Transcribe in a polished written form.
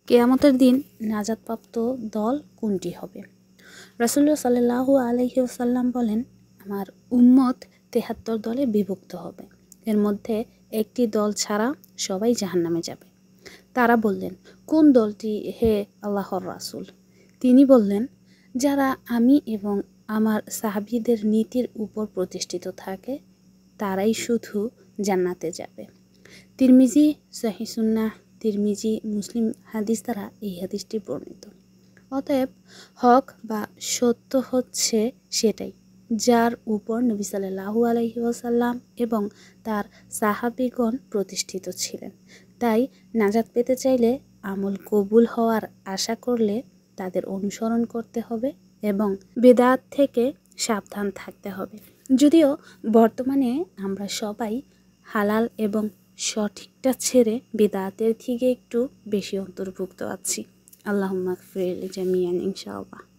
কিয়ামতের দিন নাজাতপ্রাপ্ত দল কোনটি হবে? রাসূলুল্লাহ সাল্লাল্লাহু আলাইহি ওয়াসাল্লাম বলেন, আমার উম্মত ৭৩ দলে বিভক্ত হবে। এর মধ্যে একটি দল ছাড়া সবাই জাহান্নামে যাবে। তারা বললেন, কোন দলটি হে আল্লাহর রাসূল? তিনি বললেন, যারা আমি এবং আমার সাহাবীদের নীতির উপর প্রতিষ্ঠিত থাকে তারাই শুধু জান্নাতে যাবে। তিরমিজি, সহিহ সুন্নাহ, তিরমিজি, মুসলিম হাদিস দ্বারা এই হাদিসটি বর্ণিত। অতএব হক বা সত্য হচ্ছে সেটাই যার উপর নবী সাল্লাল্লাহু আলাইহি ওয়াসাল্লাম এবং তার সাহাবীগণ প্রতিষ্ঠিত ছিলেন। তাই নাজাত পেতে চাইলে, আমল কবুল হওয়ার আশা করলে তাদের অনুসরণ করতে হবে এবং বিদআত থেকে সাবধান থাকতে হবে। যদিও বর্তমানে আমরা সবাই হালাল এবং সঠিকটা ছেড়ে বিদআতের দিকে একটু বেশি অন্তর্ভুক্ত আছি। আল্লাহুম্মা গফির লি জামিয়ান ইনশাআল্লাহ।